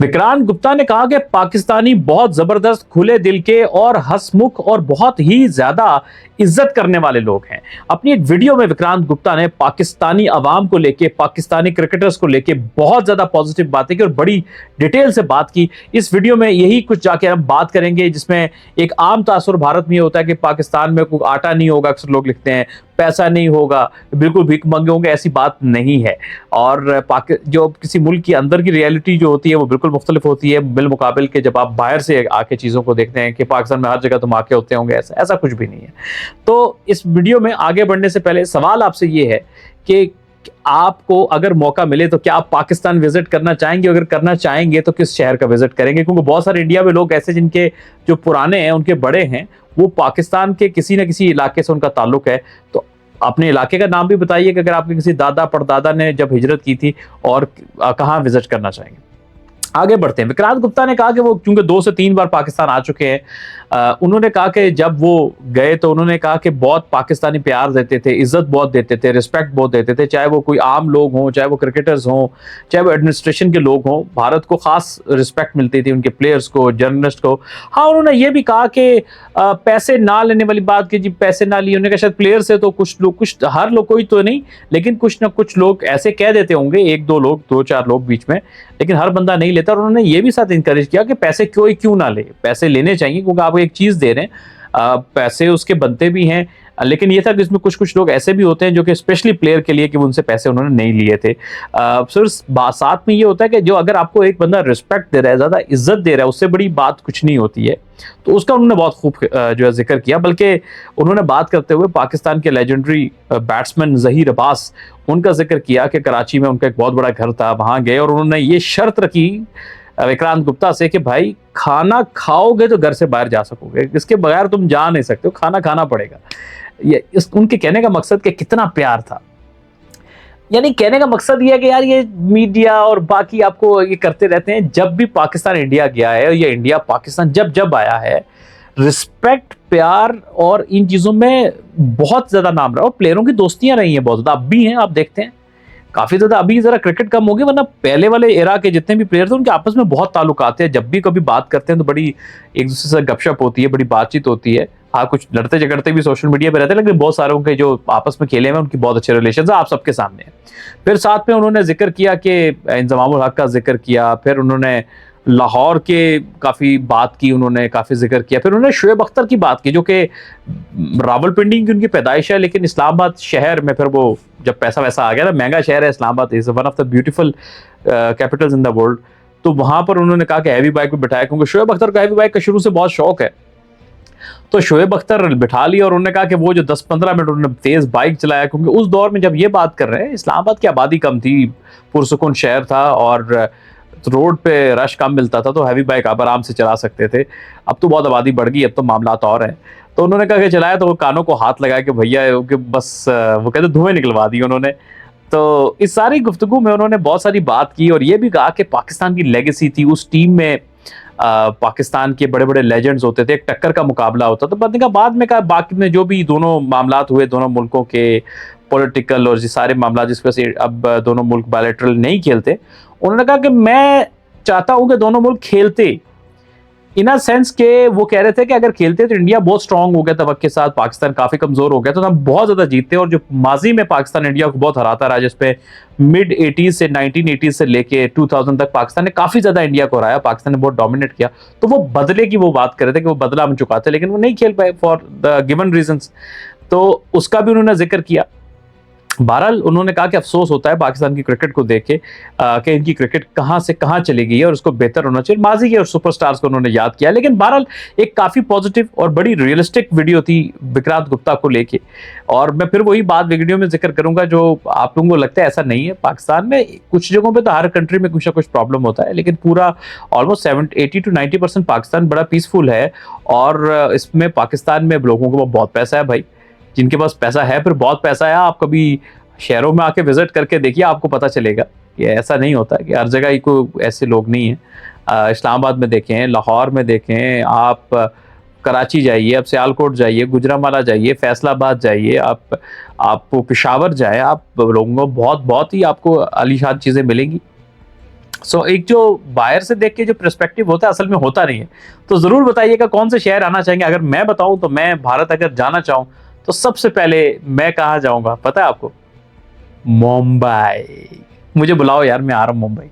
विक्रांत गुप्ता ने कहा कि पाकिस्तानी बहुत जबरदस्त, खुले दिल के और हंसमुख और बहुत ही ज्यादा इज्जत करने वाले लोग हैं। अपनी एक वीडियो में विक्रांत गुप्ता ने पाकिस्तानी अवाम को लेके, पाकिस्तानी क्रिकेटर्स को लेके बहुत ज्यादा पॉजिटिव बातें की और बड़ी डिटेल से बात की। इस वीडियो में यही कुछ जाके हम बात करेंगे, जिसमें एक आम तासुर भारत में ये होता है कि पाकिस्तान में कोई आटा नहीं होगा, अक्सर लोग लिखते हैं, पैसा नहीं होगा, बिल्कुल भीख मंगे होंगे। ऐसी बात नहीं है। और जो किसी मुल्क की अंदर की रियलिटी जो होती है वो बिल्कुल मुख्तलिफ होती है बिलमुकाबिल के जब आप बाहर से आके चीज़ों को देखते हैं कि पाकिस्तान में हर जगह तुम आके होते होंगे। ऐसा ऐसा कुछ भी नहीं है। तो इस वीडियो में आगे बढ़ने से पहले सवाल आपसे ये है कि आपको अगर मौका मिले तो क्या आप पाकिस्तान विजिट करना चाहेंगे? अगर करना चाहेंगे तो किस शहर का विजिट करेंगे? क्योंकि बहुत सारे इंडिया में लोग ऐसे जिनके जो पुराने हैं, उनके बड़े हैं, वो पाकिस्तान के किसी न किसी इलाके से उनका ताल्लुक है। तो अपने इलाके का नाम भी बताइए कि अगर आपके किसी दादा परदादा ने जब हिजरत की थी, और कहाँ विजिट करना चाहेंगे। आगे बढ़ते हैं। विक्रांत गुप्ता ने कहा कि वो क्योंकि 2 से 3 बार पाकिस्तान आ चुके हैं, उन्होंने कहा कि जब वो गए तो उन्होंने कहा कि बहुत पाकिस्तानी प्यार देते थे, इज्जत बहुत देते थे, रिस्पेक्ट बहुत देते थे, चाहे वो कोई आम लोग हों, चाहे वो क्रिकेटर्स हों, चाहे वो एडमिनिस्ट्रेशन के लोग हों। भारत को खास रिस्पेक्ट मिलती थी, उनके प्लेयर्स को, जर्नलिस्ट को। हाँ, उन्होंने ये भी कहा कि पैसे ना लेने वाली बात की, जी पैसे ना लिए, उन्होंने कहा शायद प्लेयर से तो कुछ लोग, कुछ हर लोग, कोई तो नहीं, लेकिन कुछ ना कुछ लोग ऐसे कह देते होंगे, 1-2 लोग, 2-4 लोग बीच में, लेकिन हर बंदा नहीं लेता। और उन्होंने ये भी साथ इंकरेज किया कि पैसे क्यों ना ले, पैसे लेने चाहिए, क्योंकि आप एक चीज दे रहे हैं, पैसे उसके बनते भी हैं। लेकिन ये था कि इसमें कुछ कुछ लोग ऐसे भी होते हैं जो कि स्पेशली प्लेयर के लिए कि उनसे पैसे उन्होंने नहीं लिए थे। फिर साथ में ये होता है कि जो अगर आपको एक बंदा रिस्पेक्ट दे रहा है, ज्यादा इज्जत दे रहा है, उससे बड़ी बात कुछ नहीं होती है। तो उसका उन्होंने बहुत खूब जो है जिक्र किया। बल्कि उन्होंने बात करते हुए पाकिस्तान के लेजेंडरी बैट्समैन जहीर अब्बास, उनका जिक्र किया कि कराची में उनका एक बहुत बड़ा घर था, वहां गए और उन्होंने ये शर्त रखी विक्रांत गुप्ता से कि भाई खाना खाओगे तो घर से बाहर जा सकोगे, इसके बगैर तुम जा नहीं सकते हो, खाना खाना पड़ेगा। ये उनके कहने का मकसद कि कितना प्यार था। यानी कहने का मकसद ये है कि यार, ये मीडिया और बाकी आपको ये करते रहते हैं, जब भी पाकिस्तान इंडिया गया है, या इंडिया पाकिस्तान जब जब आया है, रिस्पेक्ट, प्यार और इन चीजों में बहुत ज्यादा नाम रहा, और प्लेयरों की दोस्तियां रही हैं बहुत ज्यादा, अब भी हैं, आप देखते हैं काफी ज्यादा। अभी जरा क्रिकेट कम हो गया, वरना पहले वाले एरा के जितने भी प्लेयर थे उनके आपस में बहुत ताल्लुकात है। जब भी कभी बात करते हैं तो बड़ी एक दूसरे से गपशप होती है, बड़ी बातचीत होती है। हाँ, कुछ लड़ते झगड़ते भी सोशल मीडिया पे रहते हैं, लेकिन बहुत सारे उनके जो आपस में खेले हैं उनकी बहुत अच्छे रिलेशन आप सबके सामने है। फिर साथ में उन्होंने जिक्र किया कि इंजमामुल हक का जिक्र किया, फिर उन्होंने लाहौर के काफ़ी बात की, उन्होंने काफ़ी जिक्र किया। फिर उन्होंने शोएब अख्तर की बात की, जो कि रावलपिंडी की उनकी पैदाइश है, लेकिन इस्लामाबाद शहर में फिर वो जब पैसा वैसा आ गया ना, महंगा शहर है Islamabad, is one of the beautiful Capitals in the world. तो वहां पर उन्होंने कहा कि हैवी बाइक पे बिठाया, क्योंकि शोएब अख्तर को हैवी बाइक का शुरू से बहुत शौक है। तो शोएब अख्तर बिठा लिया और उन्होंने कहा कि वो जो 10-15 मिनट उन्होंने तेज बाइक चलाया, क्योंकि उस दौर में जब ये बात कर रहे हैं, इस्लामाबाद की आबादी कम थी, पुरसुकून शहर था और रोड पे रश कम मिलता था, तो हैवी बाइक आप आराम से चला सकते थे। अब तो बहुत आबादी बढ़ गई, अब तो मामलात और हैं। तो उन्होंने कहा कि चलाया, तो वो कानों को हाथ लगाया कि भैया कि बस वो कहते धुएं निकलवा दी उन्होंने। तो इस सारी गुफ्तगू में उन्होंने बहुत सारी बात की और ये भी कहा कि पाकिस्तान की लेगेसी थी, उस टीम में पाकिस्तान के बड़े बड़े लेजेंड्स होते थे, एक टक्कर का मुकाबला होता। तो पता बाद में कहा बाकी में जो भी दोनों मामलात हुए, दोनों मुल्कों के पॉलिटिकल और ये सारे मामला, जिस वजह से अब दोनों मुल्क बायलैटरल नहीं खेलते, उन्होंने कहा कि मैं चाहता हूं कि दोनों मुल्क खेलते, इन अ सेंस के वो कह रहे थे कि अगर खेलते तो इंडिया बहुत स्ट्रांग हो गया था वक्त के साथ, पाकिस्तान काफी कमजोर हो गया, तो हम बहुत ज्यादा जीतते। और जो माजी में पाकिस्तान इंडिया को बहुत हराता रहा, जिसपे मिड 80s से 1980s से लेके 2000 तक पाकिस्तान ने काफी ज्यादा इंडिया को हराया, पाकिस्तान ने बहुत डोमिनेट किया। तो वो बदले की वो बात कर रहे थे कि वो बदला हम चुकाते, लेकिन वो नहीं खेल पाए फॉर द गिवन रीजंस। तो उसका भी उन्होंने जिक्र किया। बहरहाल उन्होंने कहा कि अफसोस होता है पाकिस्तान की क्रिकेट को देख के कि इनकी क्रिकेट कहां से कहां चली गई है और उसको बेहतर होना चाहिए। माजी के और सुपरस्टार्स को उन्होंने याद किया, लेकिन बहरहाल एक काफी पॉजिटिव और बड़ी रियलिस्टिक वीडियो थी विक्रांत गुप्ता को लेके। और मैं फिर वही बात वीडियो में जिक्र करूंगा जो आप लोगों को लगता है ऐसा नहीं है। पाकिस्तान में कुछ जगहों पर तो हर कंट्री में कुछ ना कुछ प्रॉब्लम होता है, लेकिन पूरा ऑलमोस्ट 80 to 90% पाकिस्तान बड़ा पीसफुल है। और इसमें पाकिस्तान में लोगों को बहुत पैसा है भाई, जिनके पास पैसा है, फिर बहुत पैसा है। आप कभी शहरों में आके विजिट करके देखिए, आपको पता चलेगा कि ऐसा नहीं होता कि हर जगह ही को ऐसे लोग नहीं हैं। इस्लामाबाद में देखें, लाहौर में देखें, आप कराची जाइए, आप सियालकोट जाइए, गुजरांवाला जाइए, फैसलाबाद जाइए, आप पेशावर जाए, आप लोगों को बहुत बहुत ही आपको आलीशान चीज़ें मिलेंगी। सो एक जो बाहर से देख के जो पर्सपेक्टिव होता है असल में होता नहीं है। तो ज़रूर बताइएगा कौन से शहर आना चाहेंगे? अगर मैं बताऊँ तो मैं भारत अगर जाना चाहूँ तो सबसे पहले मैं कहाँ जाऊँगा पता है आपको? मुंबई। मुझे बुलाओ यार, मैं आ रहा हूँ मुंबई।